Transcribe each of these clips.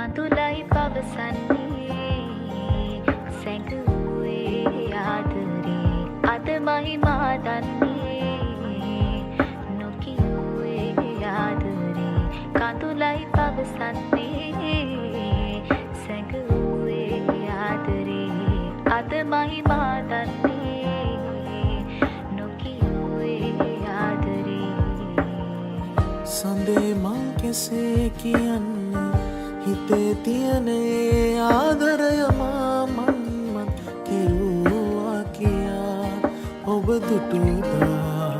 කඳුලයි පවසන්නේ සැඟවුවේ ආදරේ අද මහිමා දන්නේ නොකියුවේ ආදරේ කඳුලයි පවසන්නේ සැඟවුවේ ආදරේ අද මහිමා දන්නේ නොකියුවේ ආදරේ සඳේ මං කෙසේ කියන්නේ හිතේ තියෙන ඒ ආදරය මන් කිව්වා කියා ඔබ දුටුදා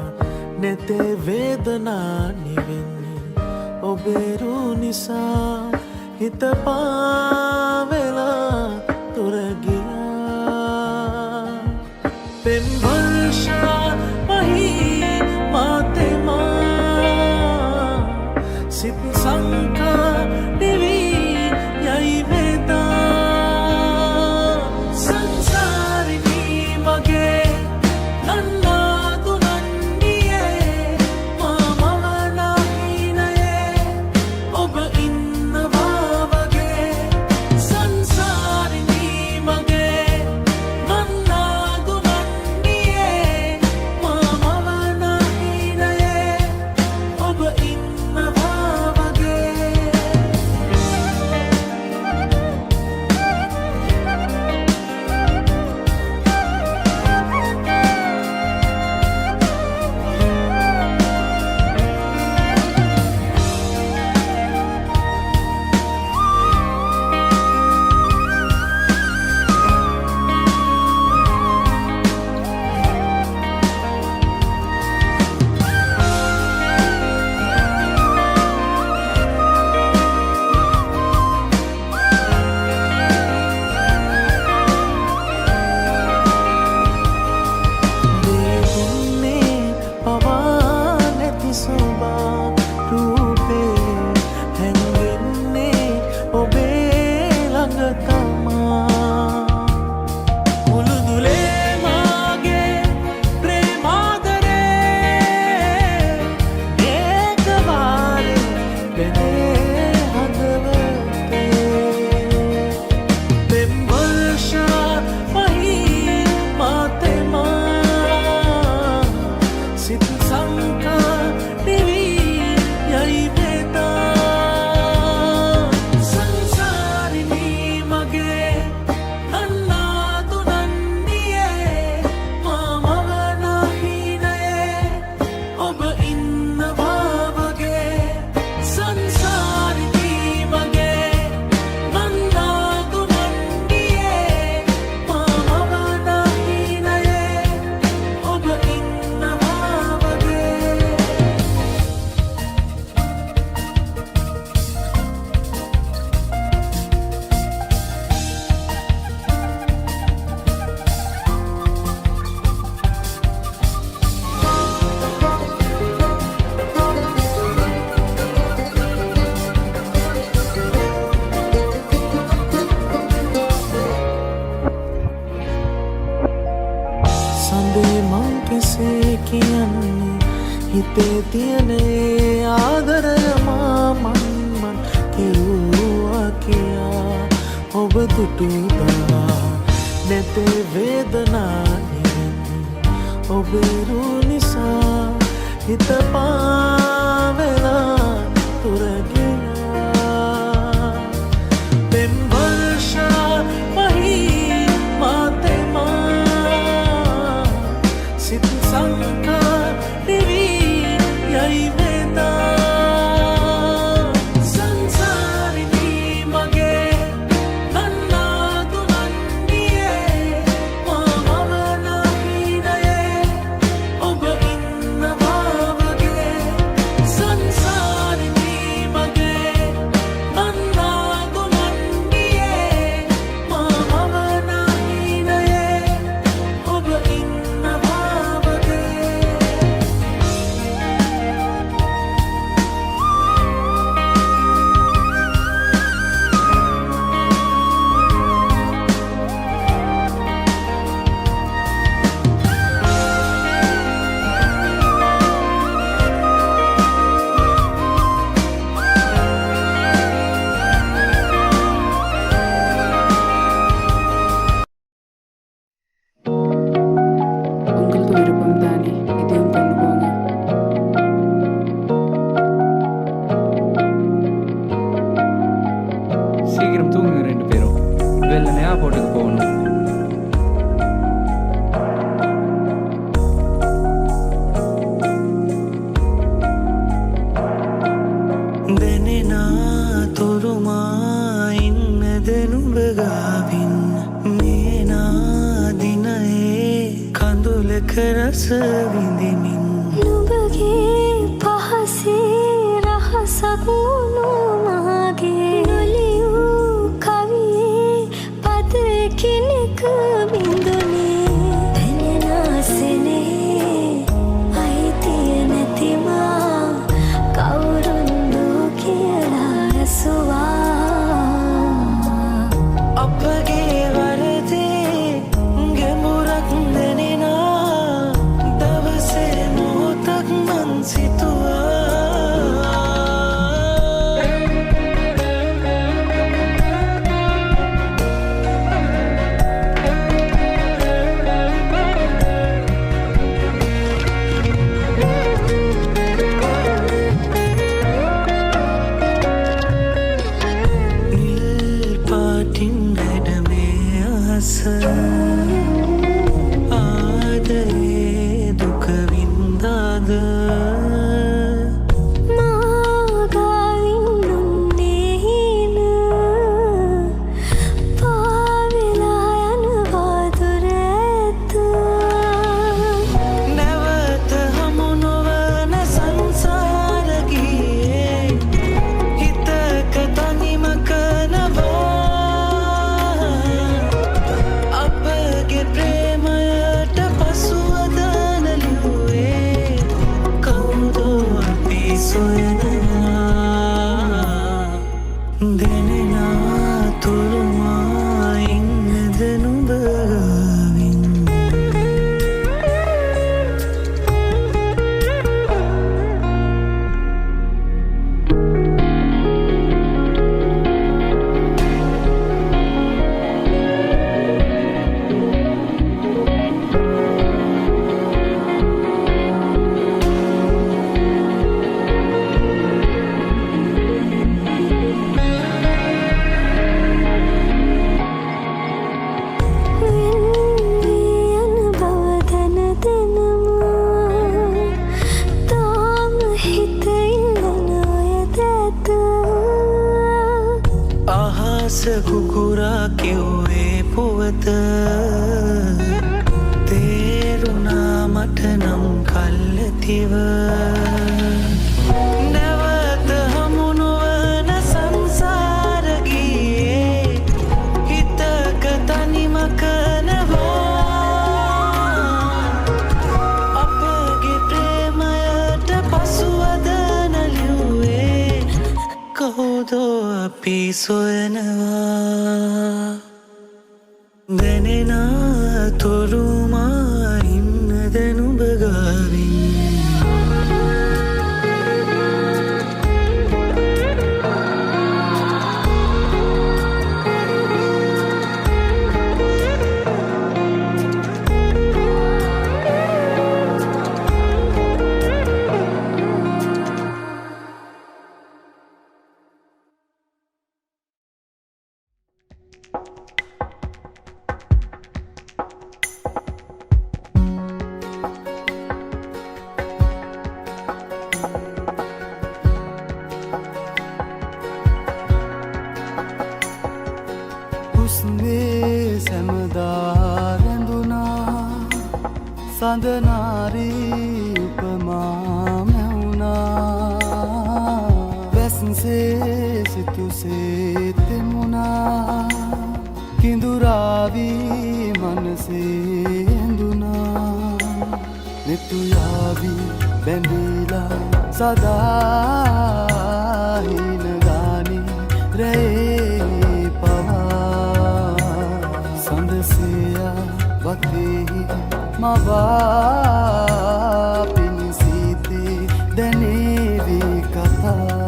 නැතේ වේදනා නිවෙන්නේ ඔබේ රු නිසා හිත පාවෙලා තුර ගියා පෙම් වර්ෂා මහී මාතෙමා සිත් සංකා දිවි යයි වේදා සංසාරිනී මගේ නන්නාතු නන්නියේ මාමවනාහිනයේ ඔබ ඉන්නවා වගේ සංසාරිනී මගේ නන්නාතු නන්නියේ මාමවනාහිනයේ ඔබ ඉන්නවා වගේ සඳේ මං කෙසේ කියන්නේ හිතේ තියෙන ඒ ආදරය මන් කිව්වා කියා ඔබ දුටුදා නැතේ වේදනා නිවෙන්නේ ඔබේ රු නිසා හිත පාවෙලා තුර ගියා පෙම් වර්ෂා මහී මාතෙමා සිත් සංකා දිවි යයි වේදා සංසාරිනී මගේ නන්නාතු නන්නියේ මාමවනාහිනයේ ඔබ ඉන්නවා වගේ රස විඳිමින් නුඹගේ පහසේ රහසක් වුණු මාගේ නොලියූ කවියේ පද එකිනෙක බිඳුනේ දැනෙන සෙනෙහේ අයිතිය නැතිමා කවුරුන්දු කියලා ඇසුවා අපගේ වරදේ ගැඹුරක් දැනෙනා දවසේ මොහොතක් මං සිතුවා නිල් පාටින් හැඩමේ අහස ආදරේ දුක වින්දාද මාගාවින් දුන්නේ හින පාවෙලා යනවා දුර ඇත නැවත හමු නොවන සංසාර ගියේ හිතක තනිම කනවා අපගේ ප්‍රේමයට පසුවද නැළුවේ කවුදෝ අපි සොයනවා දැනෙනා තුළුමා ඉන්නද නුඹ ගාවින් වෙන්වී යන බව දැන දැනම තාම හිත ඉල්ලන ඔය දැත අහස කුකුරා කිව්වේ පුවත තේරුණා මට නම් කල්ැතිව නැවත හමු නොවන සංසාර ගියේ හිතක තනිම කනවා අපගේ ප්‍රේමයට පසුවද නැළුවේ කවුදෝ අපි සොයනවා දැනෙනා තුරුමා ඉන්නද නුඹ ගාවින් හුස්නේ සැමදා රැඳුනා සඳනාරී උපමා මැවුනා වැස්සේ සිතුසේ තෙමුණා කිඳුරාවී මනසේ ඇඳුනා නෙතුයාවී බැඳීලා සදා හිනගානි රැේ පවා සඳසයා වතෙහි මවා පිණිසිතේ දැනේවී කතා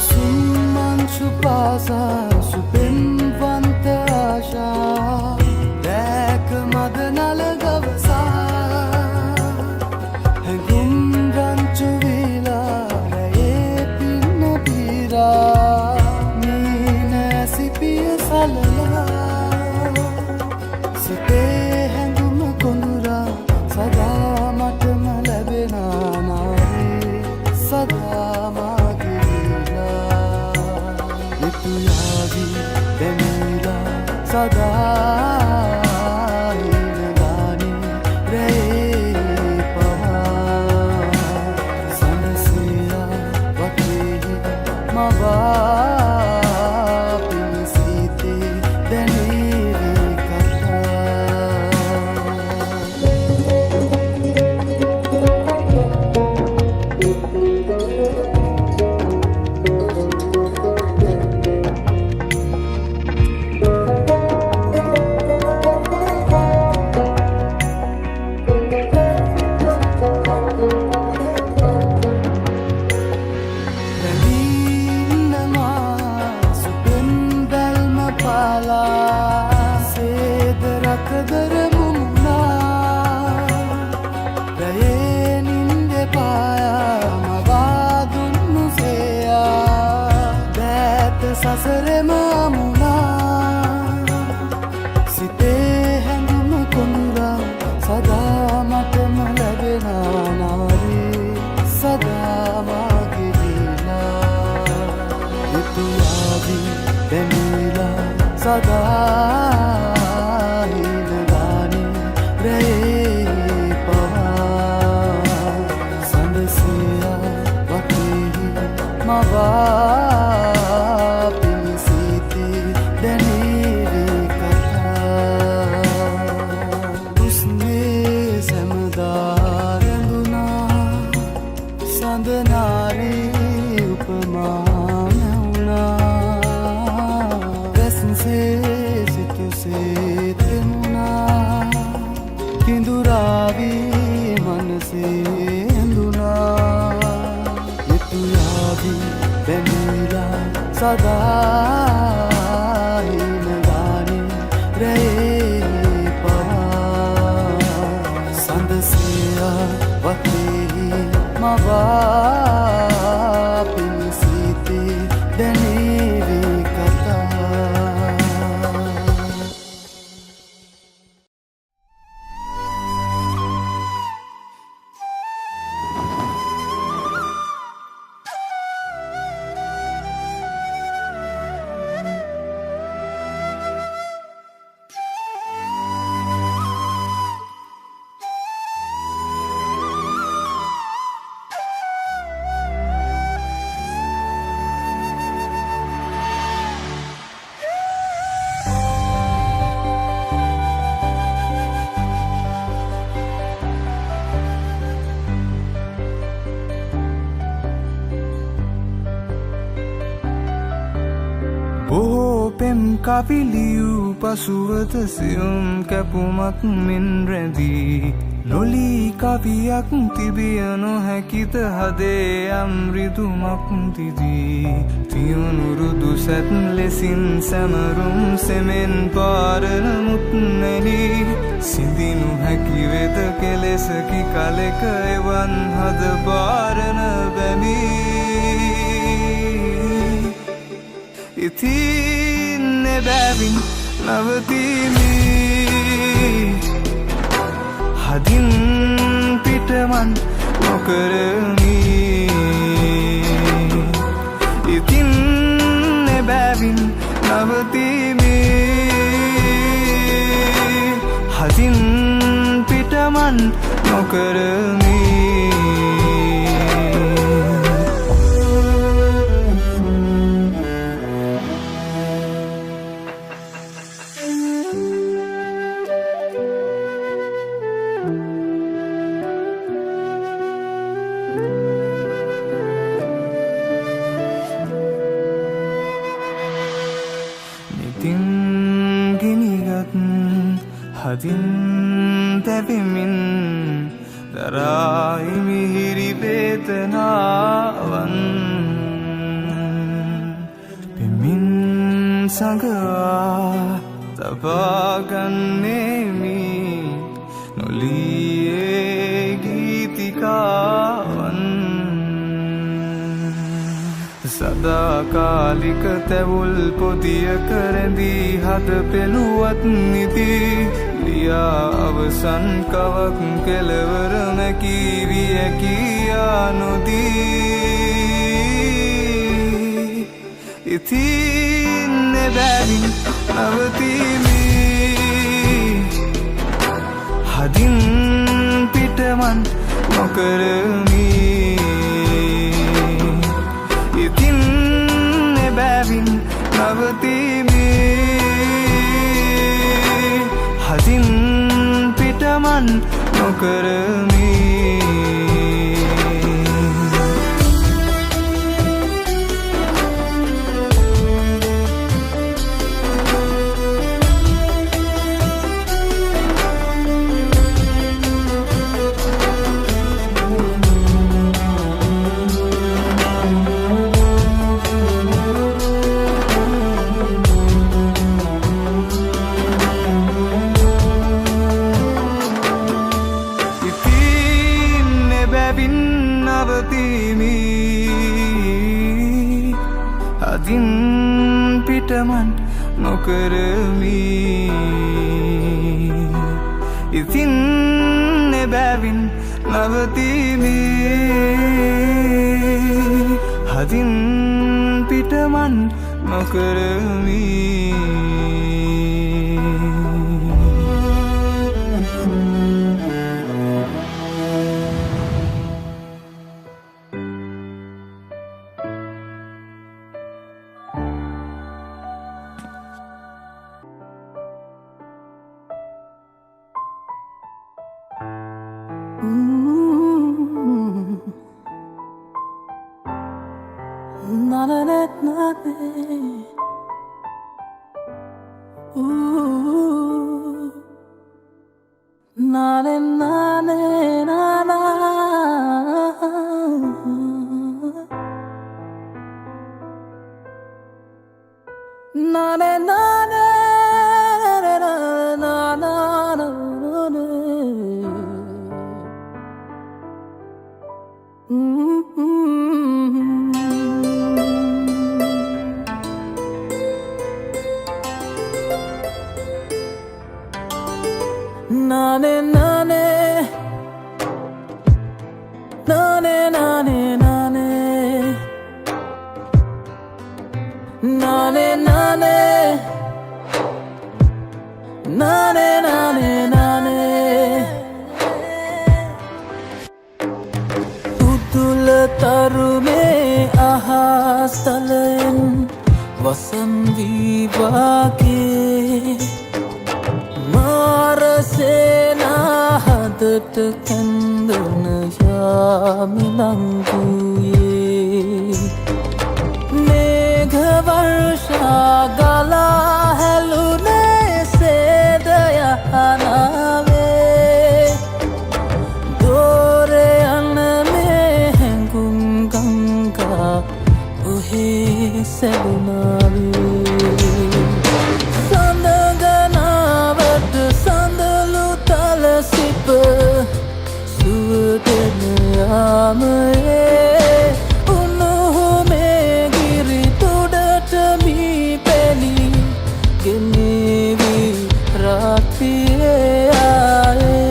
Susumanchu pasa supinvanta asha Dek madanal gavasa Hegum ranchu vila raye pinna pira Nina sipiya salala Site hengum kondura sada matama labena nare මවා පිණිසිතේ දැනේවි සේදරකදර මුමුණා රයේ නින්දෙ පායා මවාදුන්නු සේයා දෑත සසරෙම අමුණා සිතේ හැඟුම කොඳුරා සදා මටම ලැබෙනා නාරේ සදා මාගේ දීලා යුතුයාවි දැනීලා සදා හිනගානේ රැයේ පවා සඳසියා වටේහි මවා පිණිසිතේ දැනේවි කතා උස්නේ සැමදා රැඳුනා සඳනාරේ උපමා සිතුසේ තෙමුණා කිඳුරාවී මනසේ ඇඳුනා යුතුයාවී බැඳීලා සදා හිනගානේ රැයේ පවා සඳසියා වටේහි මවා පිණිසිතේ දැනේවි පෙම් කවිලියූ පසුවත සියුම් කැපුමක් මෙන් රැඳී ලොලී කවියක් තිබිය නොහැකිත හදේ අම්රිදුමක් තිදී තියුණුරුදු සැත් ලෙසින් සැමරුම් සෙමෙන් පාරන මුත්නැහි සිඳිනු හැකි වෙත කෙලෙසකි කලෙක එවන් හද පාරන බැමී ඉතින් එබැවින් නවතිමි හදින් පිටමන් නොකරමි ඉතින් එබැවින් නවතිමි හදින් පිටමන් නොකරමි හදින් තැබෙමින් දරායි මිහිරි වේදනාවන් පෙමින් සඟවා තබාගන්නේමි නොලියේ ගීතිකාවන් සදාකාලික තැවුල් පොදිය කරදී හද පෙළුවත් නිති ලියා අවසන් කවක් කෙලවර මැකී විය කියා නොදී ඉතින් එබැවින් නවතිමි හදින් පිටමන් නොකරමි ඉතින් බැවින් නවතිමි හදින් පිටමන් නොකරමි නවතිමි අදින් පිටමන් නොකරමි ඉතින් එබැවින් නවතිමි අදින් පිටමන් නොකරමි තරුමේ අහස්තලයෙන් වසන් විවාගේ මාරසේනා හදට කැන්දන යාමිලංගුයේ මේඝ වර්ෂා ගලා හැලුනේ සේදයහනාවේ දෝරේ සැලුනාවේ සඳගනාවට සඳලු තල සිප සුවදෙන යාමයේ උණුහුමේ ගිරි තුඩට මී පැලි ගෙනේවි රාත්‍රියේ ආයේ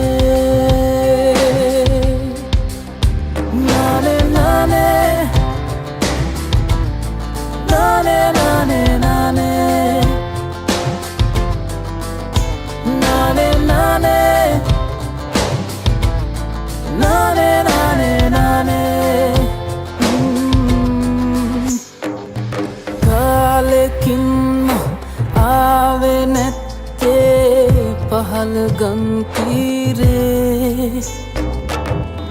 නානේ නානේ කාලෙකින්ම ආවෙ නැත්තේ පහළ ගම්තීරේ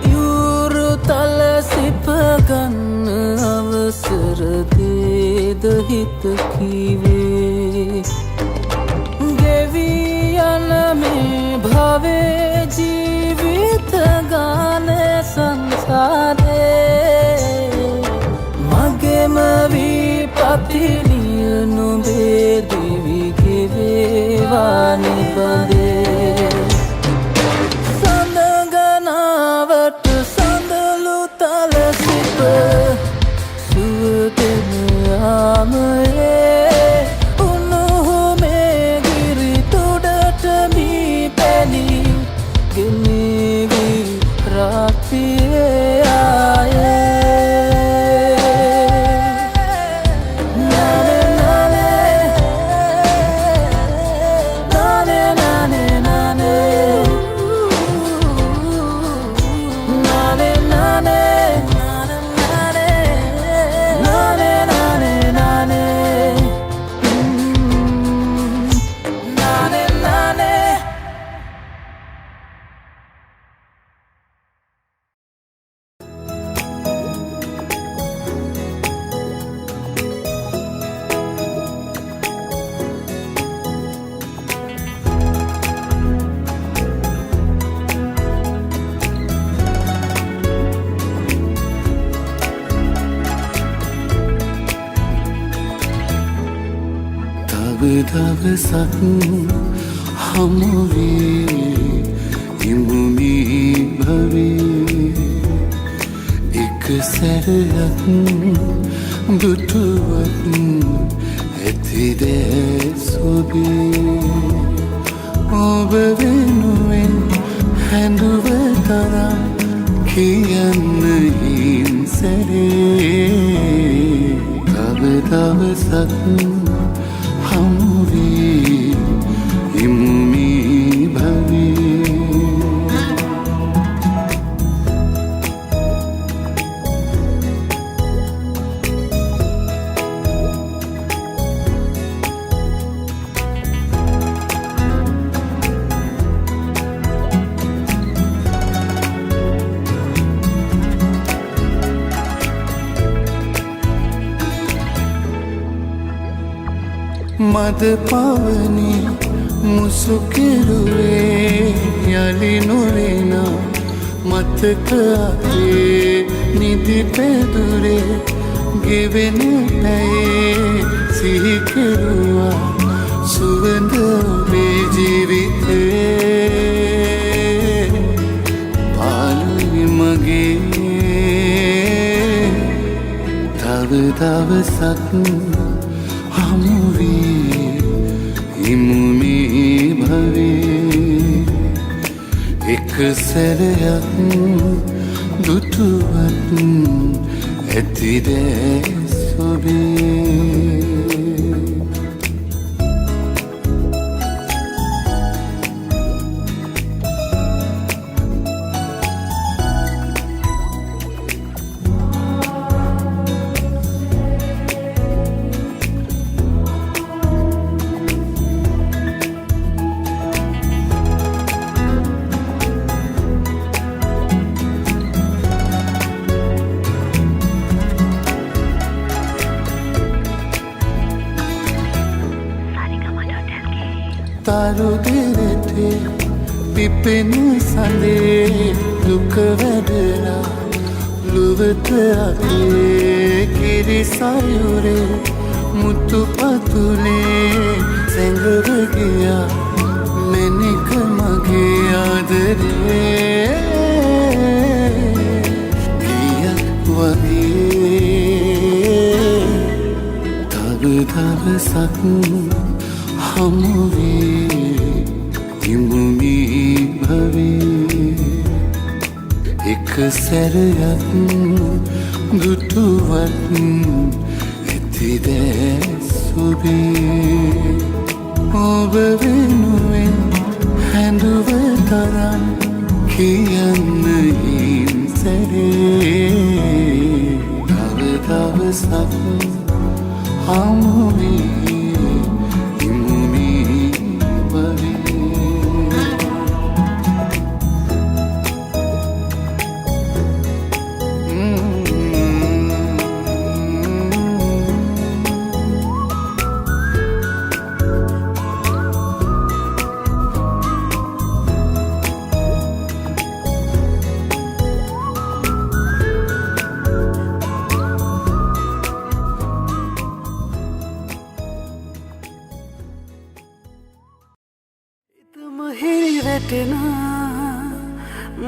යුරු තල සිපගන්න අවසර දේද හිත කීවේ ගෙවී යන මේ භවයේ ජීවිත ගාන සංසාරේ මගේම විපතිනිය නුඹේ දිවි ගෙවේවා නිබඳේ සඳගනාවට සඳලු තල සිප සුවදෙන යාමයේ උණුහුමේ ගිරි තුඩට මී පැලි ගෙනේවි රාත්‍රියේ ආයේ nane තව දවසක් හමුවේ ඉමුමී භවේ එක සැරයක් දුටුවත් ඇතිදැස් ඔබේ ඔබ වෙනුවෙන් හැඳුව තරම් කියන්න හිංසරේ තව දවසක් හමුවේ ඉමුමී භවේ මද පවනි මුසුකිරුවේ යලි නොරෙන මතක අපේ නිදි පැදුරේ ගෙවෙන පැයේ සිහිකරුවා සුවඳ ඔබේ ජීවිතේ පාළුයි මගේ තව දවසක් හමුවේ ඉමුමී භවේ එක සැරයක් දුටුවත් ඇතිදැස් ඔබේ තරු දෙරටේ පිපෙන සඳේ දුක වැඩලා ලුවට අපේ කිරි සයුරේ මුතු පතුලේ සැඟව ගියා මෙනික මගේ ආදරේ ගියක් වගේ තව දවසක් හමුවේ ඉමුමී භවේ එක සැරයක් දුටුවත් ඇතිදැස් ඔබේ ඔබ වෙනුවෙන් හැඳුව තරම් කියන්න හිංසරේ තව දවසක් හමුවේ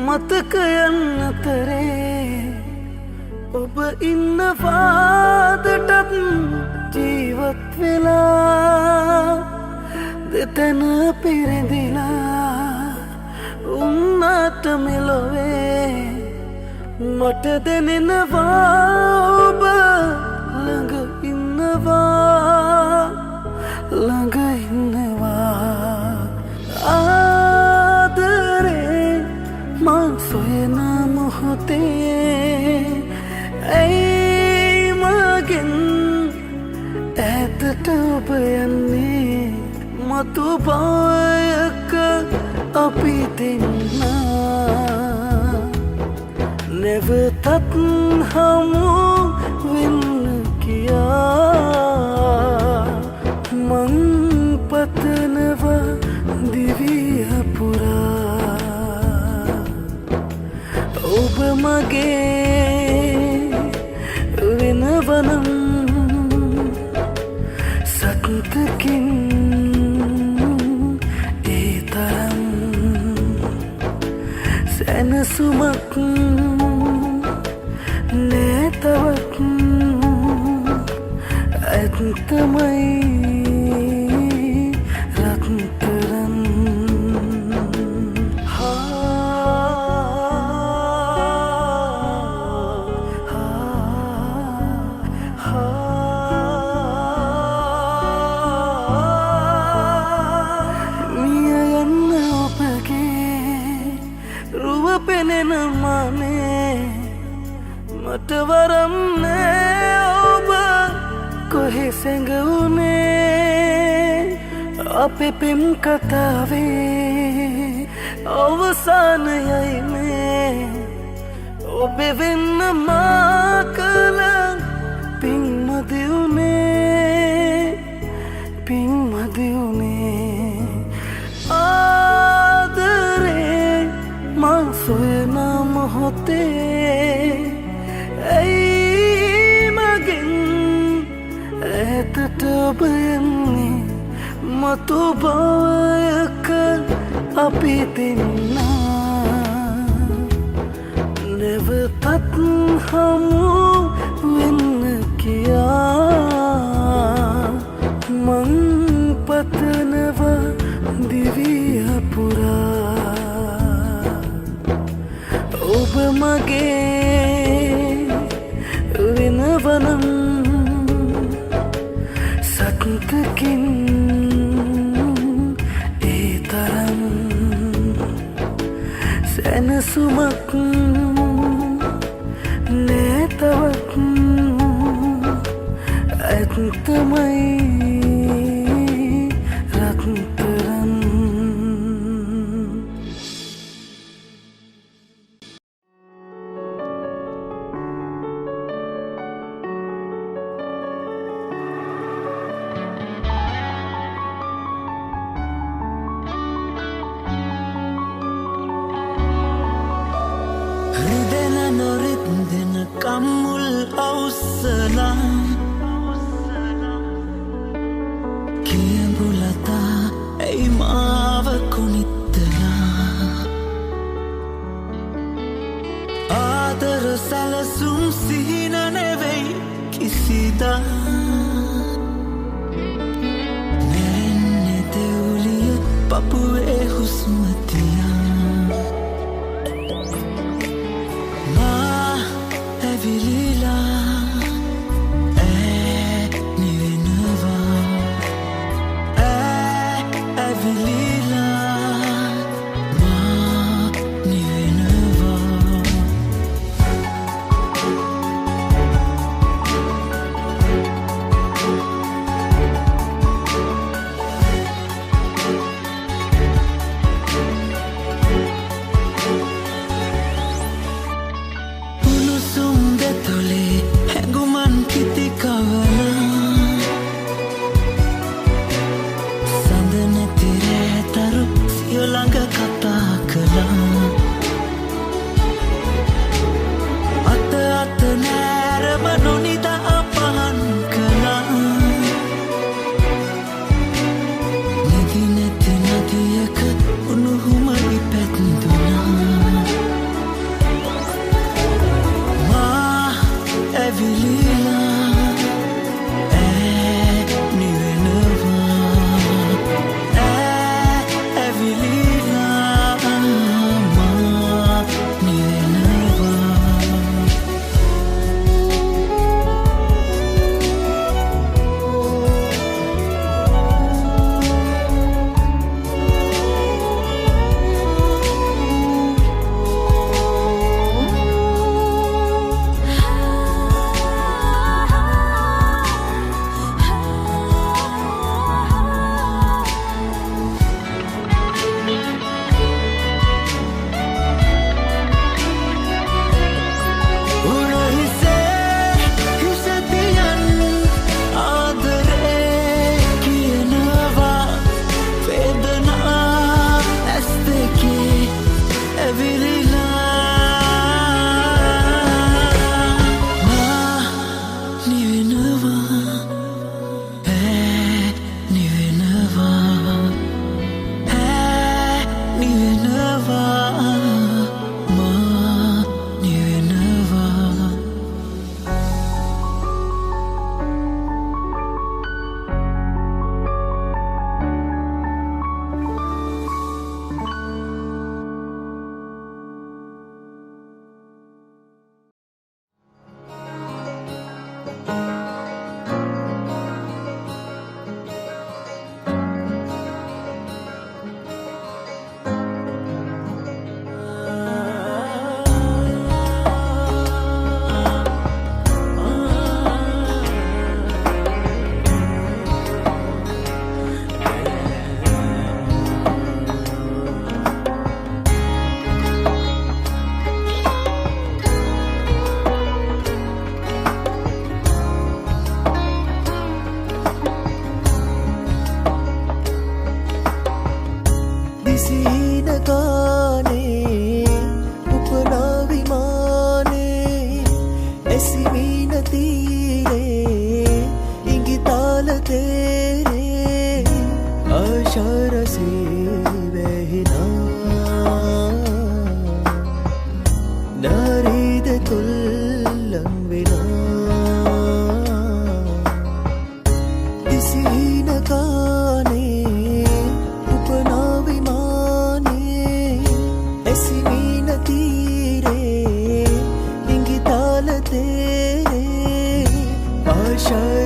මතකයන් අතරේ ඔබ ඉන්නවාදටත් ජීවත් වෙලා දෙතැන පිරැදිලා උන්නට මෙලොවේ මට දැනෙනවා ඔබ ළඟ ඉන්නවා ළඟ ඉන්නවා ආදරේ මං සොයන මොහොතේ ඇයි මගෙන් ඈතට ඔබ යන්නේ මතු භවයක අපි දෙන්නා නැවතත් හමු වෙන්න කියා මං පතනවා දිවිය පුරා ඔබ මගේ වෙනවනම් සතුටකින් සුමක් නෑතවත් ඇත්තමයි රත්තරන් මිය යන්න ඔබගේ රුව පෙනෙන මානේ මට වරම් නෑ ඔබ කොහෙ සැඟවුනේ අපේ පෙම් කතාවේ අවසානයයි මේ ඔබේ වෙන්න මා කළ පින් මදි වුනේ ආදරේ මං සොයන මොහොතේ ඇයි මගෙන් ඈතට ඔබ යන්නේ මතු බවයක අපි දෙන්නා නැවතත් හමු වෙන්න කියා මං පතනවා දිවිය පුරා ඔබ මගේ වෙනවනම් සතුටකින් ඒ තරම් සැනසුමක් නෑතවත් ඇත්තමයි රත්තරන් රිදෙන නොරිදෙන කම්මුල් අවසලා කියඹුලතා ඇයි මාව කොනිත්තලා ආදර සැලසුම් සිහින නෙවෙයි කිසිදා නැරෙන්නේ දෙවුලිය පපුවේ හුස්මතියා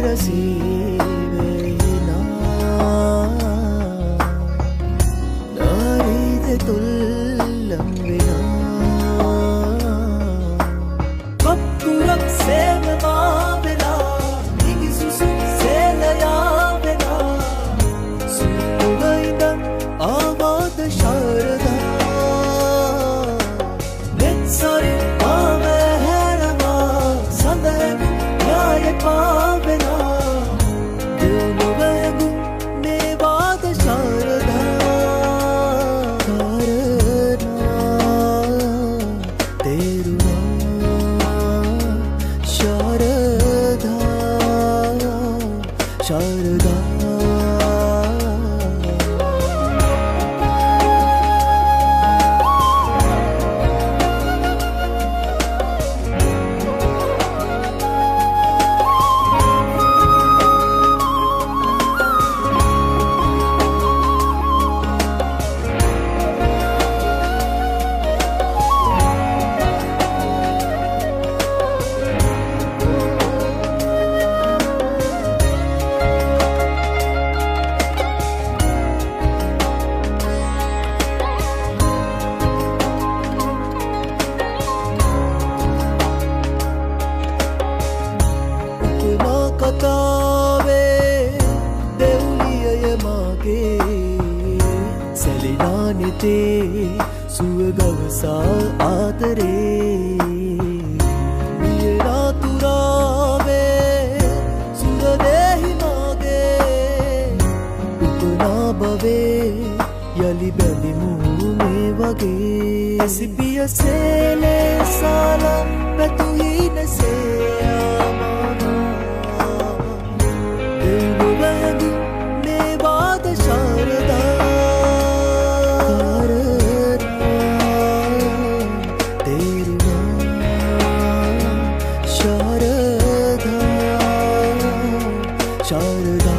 रसी वेना नारीदे तुल्लम विना कप्पुरक सेम माविना निगिसुसु सेलया विना सुगैंद आवाद Sharda Sorry, Mama, Harama, Sunday, Yaya Pavena, Dilmuvagu, Nevada Sharada, Karana, Teruna, Sharada, Sharada. कतावे देउलिया मागे सलिनाने ते सुगवसा आदरे मेरा तुरावे सुरदेहि मागे उपना बवे यलि बेलि मुने वगे सिपिया सेले साला पेतुहीन से Nevada Sharada Teruna Sharada Sharada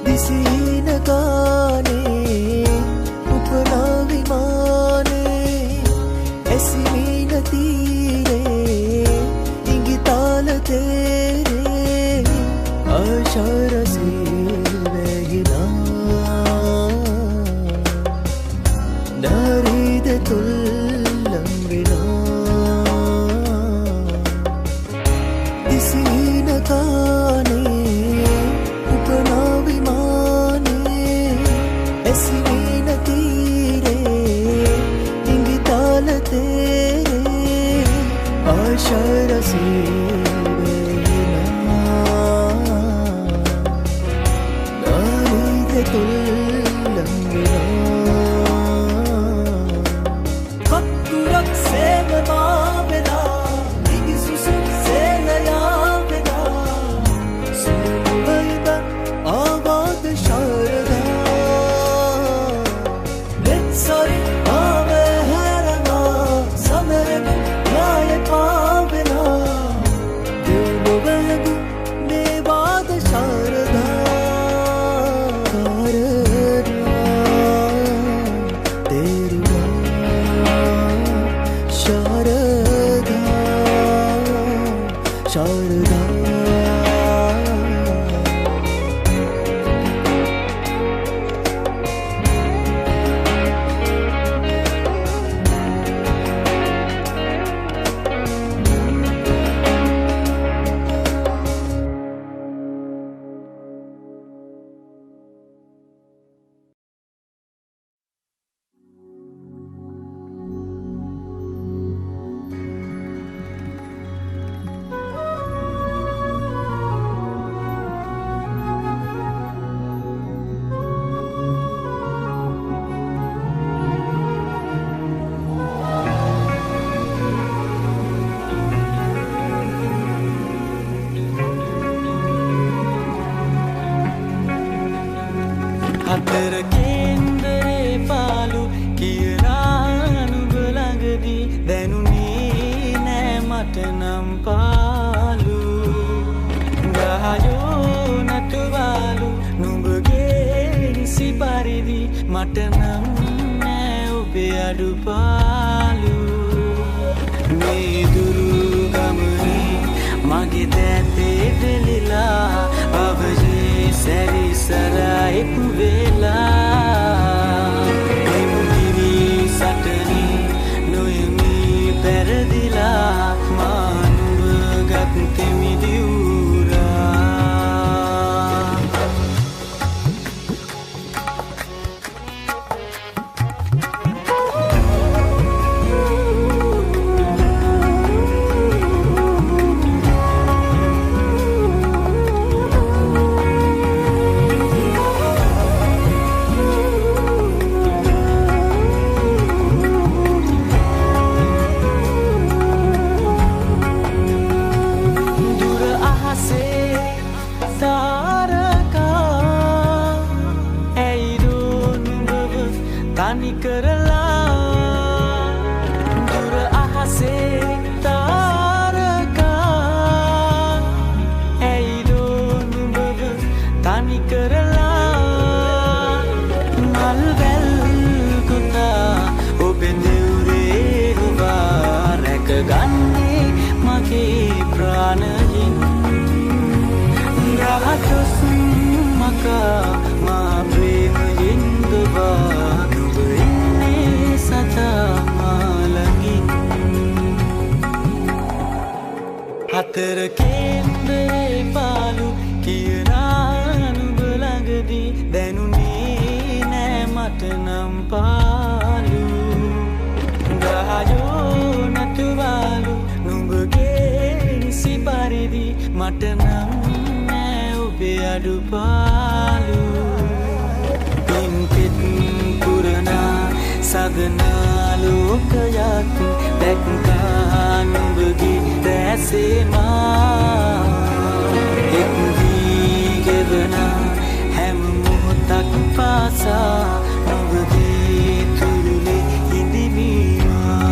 दिसीन गाने उपना विमाने ऐसी मीन तीरे इंगिताल तेरे आशार से वहना नारीद तुल्लम विना दिसीन गाने उपना ऐसी तीरे इंगिताल तेरे आशार से नारीदे तुल्लम विना कत्तुरक सेम माविना निगिसुसु सेलया विना सुगैंद आवाद Sharda Sorry, Mama, Harama, Sunday, Yaya Pavena, Dilmuvagu, Nevada Sharada, Karana, Teruna, Sharada, Sharada. හතර කේන්දරේ පාලු කියලා නුඹ ළඟදී දැනුනේ නෑ මට නම් පාලු ගහයෝ නටුවාලු නුඹගේ නිසි පරිදි මට නම් නෑ ඔබේ අඩුපාලු මේ දුරු ගමනේ මගේ දැතේ වෙලිලා අවජේ සැරිසරා එක් වෙලා එමුදිවි සටනේ නොයමී පෙරදිලා මා නුඹ ගත්තෙමි දිවුරා තනි කරලා දුර අහසේ තාරකා ඇයිදෝ නුඹව තනි කරලා මල් වැල් කුතා ඔබේ දෙවුරේ හුවා රැකගන්නේ මගේ ප්‍රාණයෙන් රහතොස් මකා මා ප්‍රේමයෙන් දුවා හතර කේන්දරේ පාලු කියලා නුඹ ළඟදී දැනුනේ නෑ මට නම් පාලු ගහයෝ නටුවාලු නුඹගේ නිසි පරිදි මට නම් නෑ ඔබේ අඩුපාලු පින්පෙත් පුරනා සදනා ලෝකයක් දැක්කා නුඹගේ දැසේමා එක් දී ගෙවනා හැම මොහොතක් පාසා නුඹගේ තුරුලේ හිඳිමීමා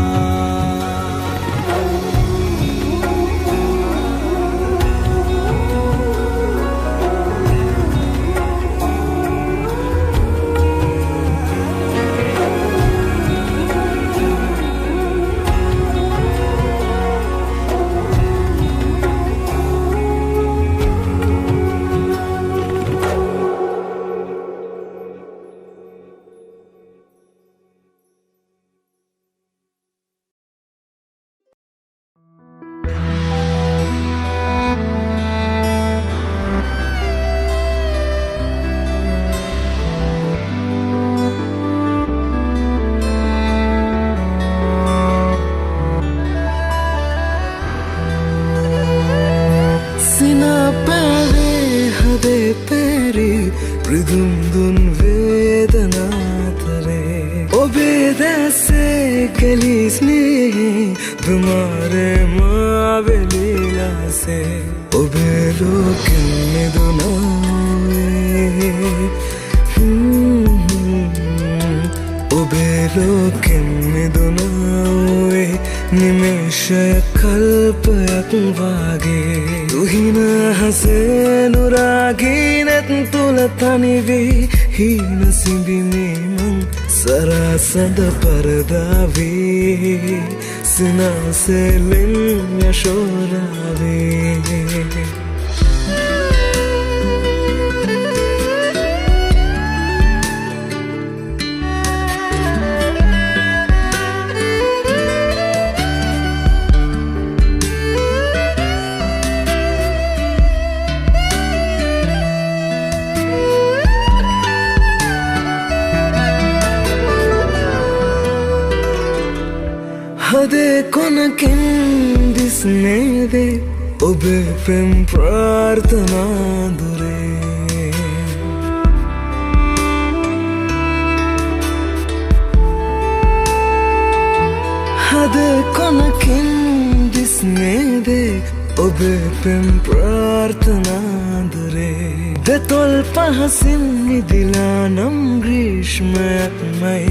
ප්‍රදුම්දුන් වේදනාතරේ ඔබේ දැසේ කෙලිස්නේ දුමාරේ මාවෙලිලාසේ ඔබේ ලෝකෙන් මිදුනාවේ ඔබේ ලෝකෙන් මිදුනාවේ නිමේෂය කල්පයක් වාගේ තුහින හසේ නුරාගීනෙත් තුල තනිවී හීන සිඹිමේ මං සරසඳ පරදාවේ සිනාසෙලෙන් යශෝරාවේ हदे कोनकिन दिसने दे ओबे प्रेम प्रार्थना दुरे हदे कोनकिन दिसने दे ओबे प्रेम प्रार्थना दुरे දෙතොල් පහසින් මිදිලා නම් ග්‍රීෂ්මයක්මයි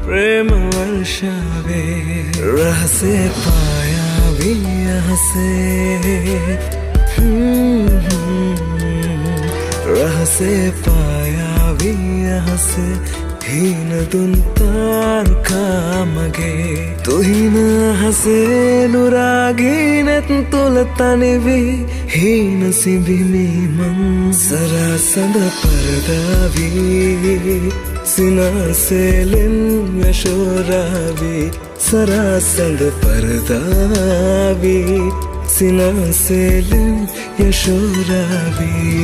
ප්‍රේම වර්ෂාවේ රහසේ පායාවී අහසේ රහසේ පායාවී අහසේ හීන දුන් තාරුකා මගේ තුහින අහසේ නුරාගී නැත් තුල තනිවී හීන සිඹිමි මං සරසඳ පරදාවී සිනාසෙලෙන් යශෝරාවී සරසඳ පරදාවී සිනාසෙලෙන් යශෝරාවී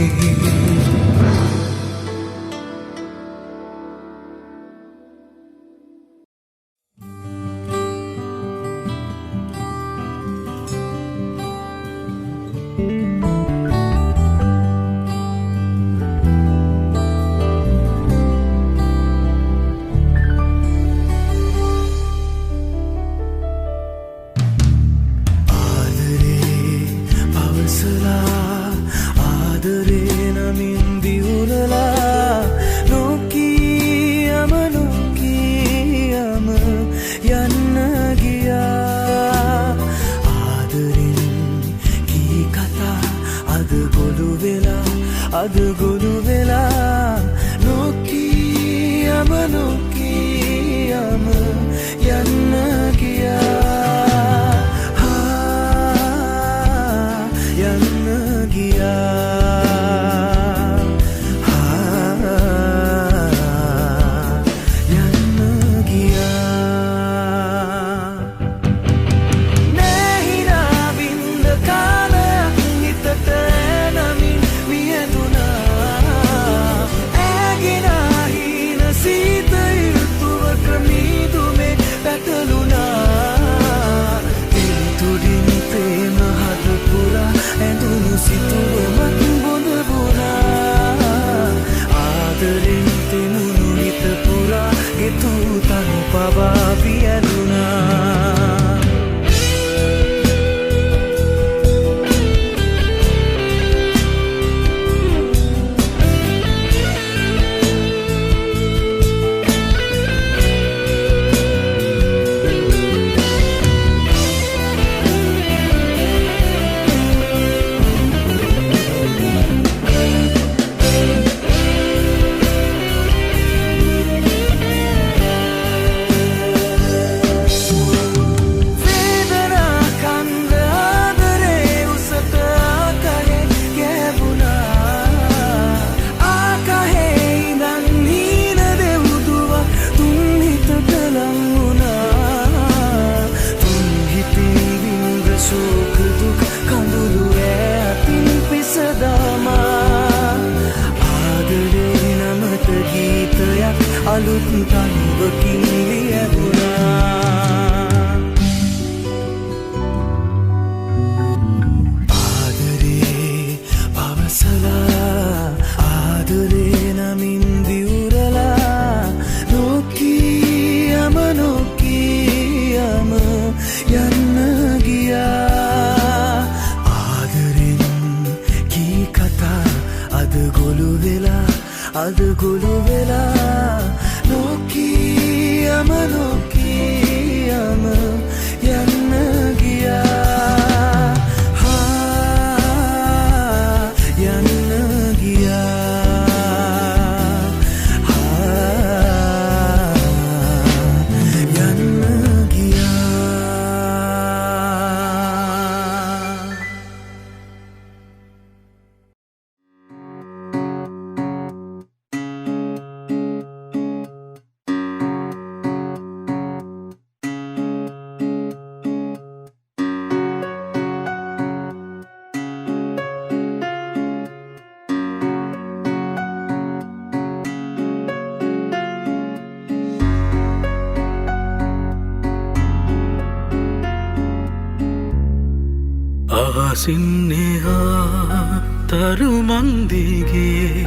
සින්නෙහා තරුමන්දිගේ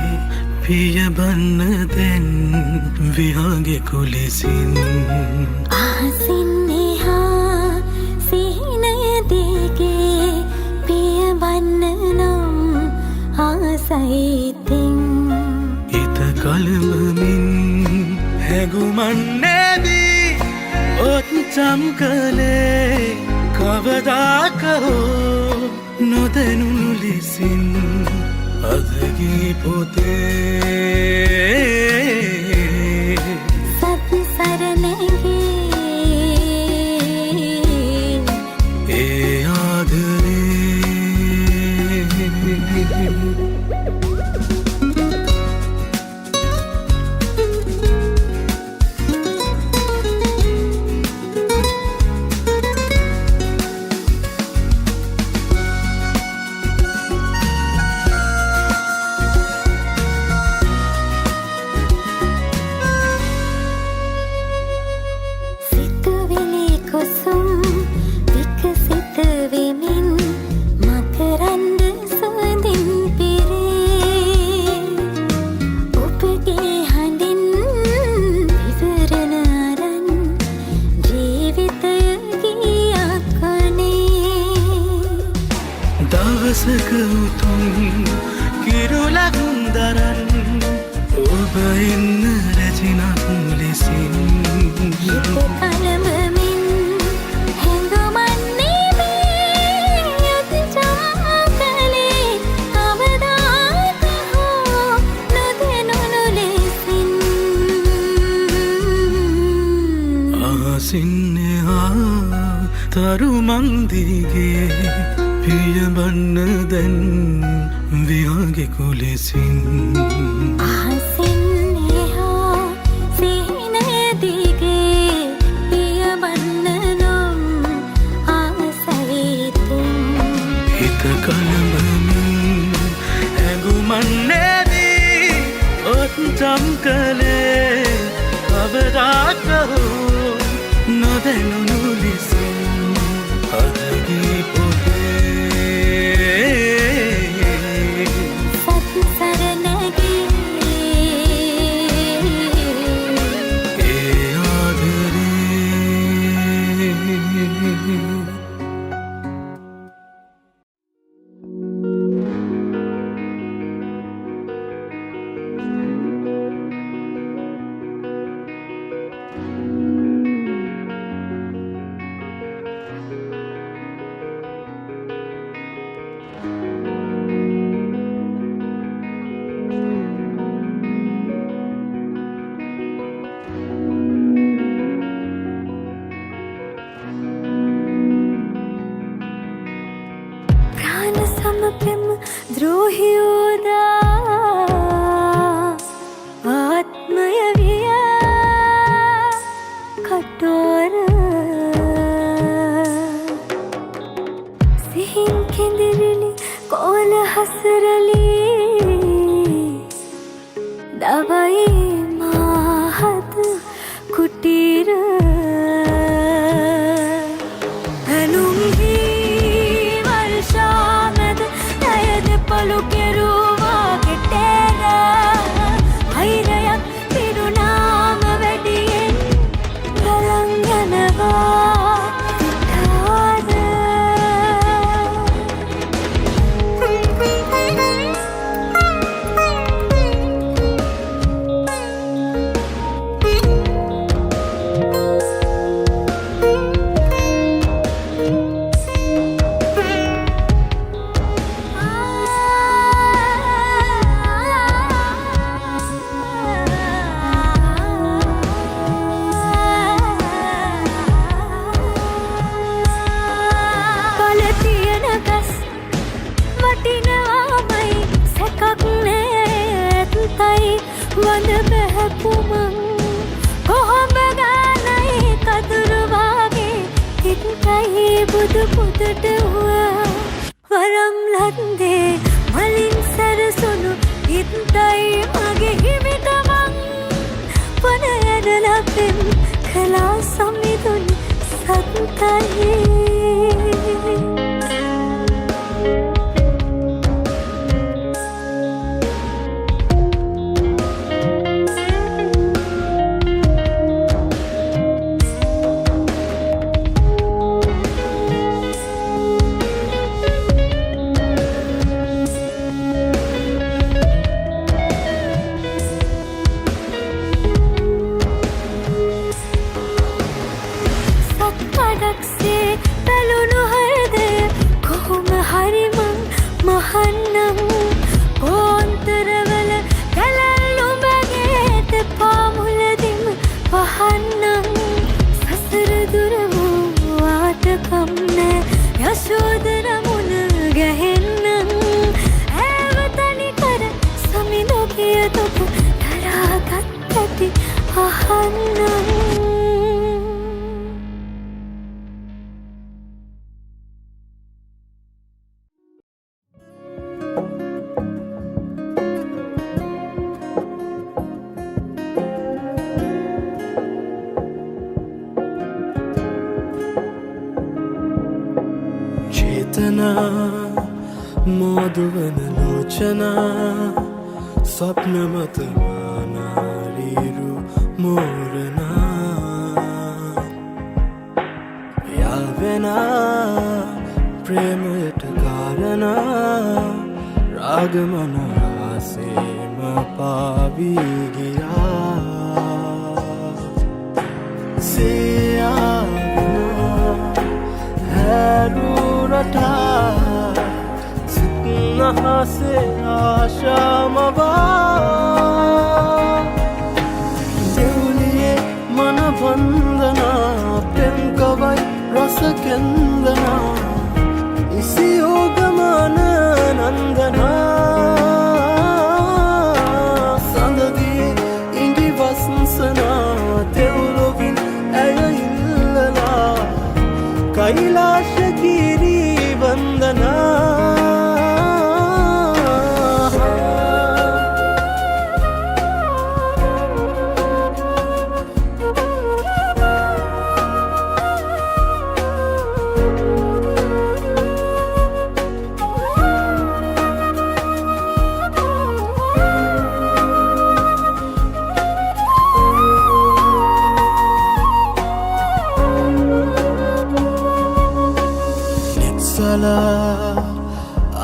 පියබන්න දැන් විහාගේ කුලෙසින් ආසින්නෙහා සිහිනය දිගේ පියබන්න නම් ආසයිතින් කලඹමින් හැඟුමන්නේදී ඔත්චම් කළේ කවදාක හෝ නොදැනුණු ලෙසින් අදගී පොතේ සත් සරණගේ ඒ ආදරේ දවසක උතුම් කිරුලකුන් දරන් ඔබ එන්න රැජිනක් ලෙසින් කලඹමින් හැඟුමන්නේ මේ යොදචම් කළේ කවදාක හෝ නොදැනුණු ලෙසින් අහසින් එහා තරුමන් දිගේ පියඹන්න දැන් විහාගේ කුලෙසින් අහසින් එහා සිහිනය දිගේ පියඹන්න නම් ආසයිතුම් හිත කලඹමින් හැඟුමන්නේදී ඔත්චම් කළේ කවදාක හෝ නොදැනුණු ලෙසින් අදගී समप्रेम द्रोहियोदा आत्मय विया कठोर सिहिन केंदिरिली कोल हसरली दवाई माहत कुटीर පලුකෙරුවා ගෙටේර හයිරයක් පිරුණාම වැඩියෙන් ගලන් යනවා විකාර වඳ බැහැපුමං කොහොඹ ගානයි කදුරුවාගේ හිතයි බුදු පුතට වුවා වරම් ලන්දේ මලින් සැරසුණු හිතයි මගේ හිමිකමං වන ඇඩලපෙන් කලා සමිඳුන් සත්තයි चेतना मोदुवन लोचना स्वप्न मत मानारीरु मोरना यावेना प्रेमයට කාරණා රාගමන ආසේම පාවී ගියා සියාවෙනා හැරුණට සිත්නහසේ ආශාමවා දෙවුලියේ මන වන්දනා පෙම්කවයි රසකෙන්දනා ඉසියෝගමන නන්දනා සඳදී ඉඟි වසන්සනා තෙවුලොවින් ඇය ඉල්ලලා කෛලාශගිරි වන්දනා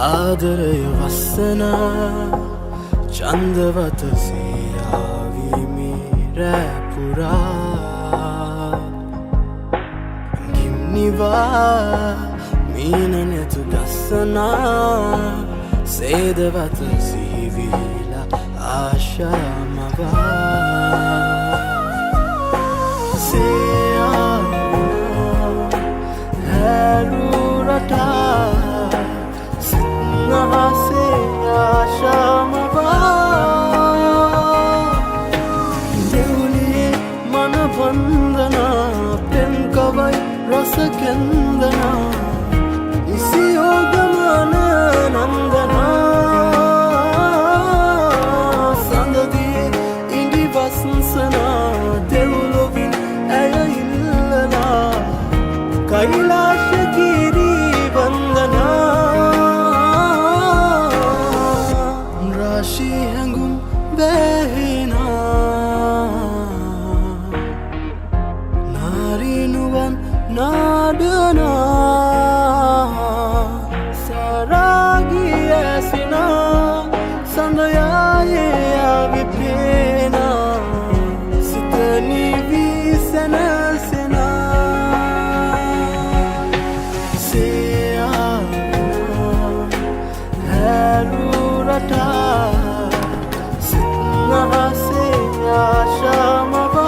ආදරය වස්සනා චන්දවත සියාවිමි රැපුරා ගිම්නිවා මීනනැතු ගස්සනා සේදවත සීවීලා ආශාමවා හැරුරට सिन्नहासे आशामवा देवुलिये मन वंदना पेम्कवै रसकेंदना इसियोगमन नंदना संददिये इंगि वसंसना देवुलोविन ඇය ඉල්ලලා कैलाशगिरि वंदना राशि हैंगुम बहना नारी नुवन नाडना सारागी ऐसिना संदयाये विपेना सितनी वीसना सिन्नहासे आशामवा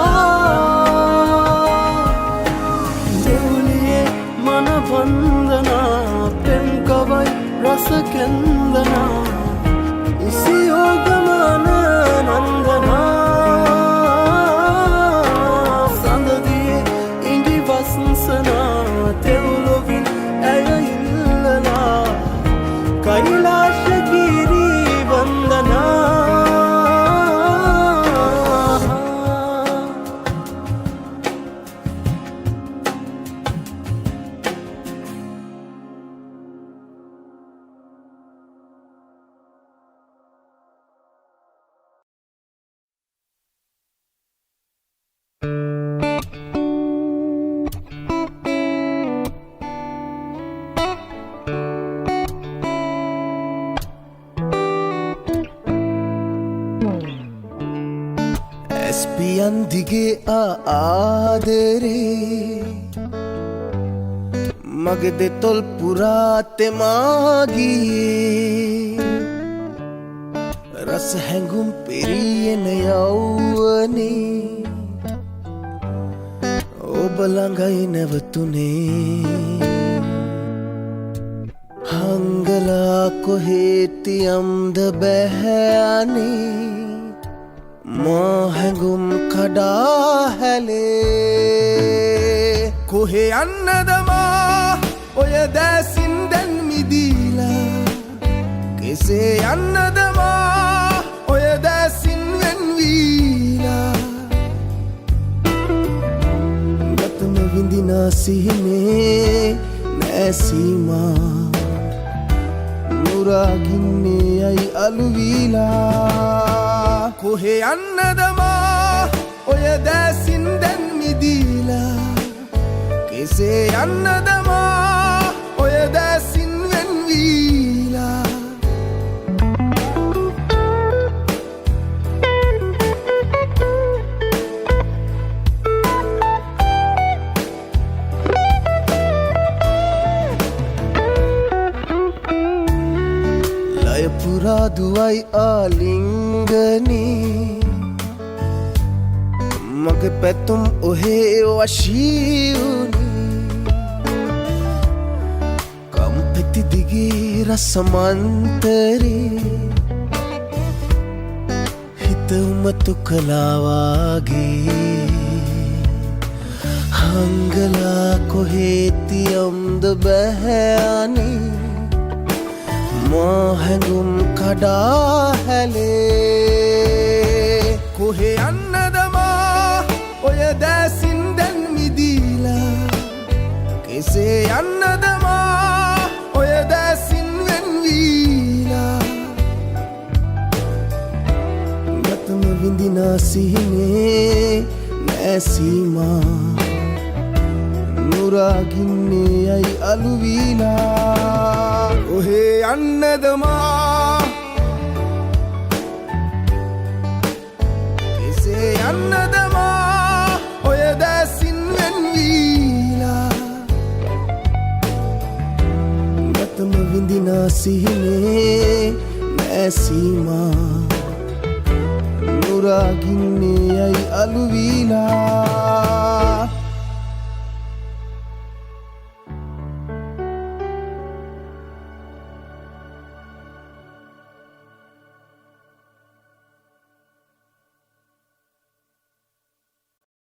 देवुलिये मन वंदना पेम्कवै रसकेंदना इसियोगमन नंदना संददिये इंगि वसंसना देवुलोविन ඇය ඉල්ලලා कैलाशगिरि वंदना एसपियन दिगे आदरे मगदे तोल पुराते मागिए रस हैंगुम पेरियन यौवने ओ बलंगाई नवतुने हंगला को हेती अमद बहने मोहंगुम खड़ा हैले कोहे अन्नदमा ओय दैसिंदन मिदीला किसे अन्नदमा ओय दैसिन वेनवीला गतम विंदिना सीने मैं සීමා නුරාගින්නේ ඇයි අලුවීලා කොහේ යන්නද මා ඔය දැසින් දැන් මිදීලා කෙසේ යන්නද මා ඔය දැසින් වෙන්වීලා පුරාදුවයි ආලිංගනී මගේ පැතුම් ඔහේ වශීවුනී කම්පෙති දිගේ රසමන්තරේ හිත උමතු කලාවාගේ හංගලා කොහේතියම්ද බැහැයනී මා හැඟුම් කඩා හැලේ කොහේ යන්නද මා ඔය දැසින් දැන් මිදීලා කෙසේ යන්නද මා ඔය දැසින් වෙන්වීලා ගතම විඳිනා සිහිනේ නෑ සීමා නුරාගින්නේ ඇයි අලුවීලා ඔහේ යන්නද මා කෙසේ යන්නද මා ඔය දැසින් වෙන්වීලා ගතම විඳිනා සිහිනේ නෑ සීමා නුරාගින්නේ ඇයි අලුවීලා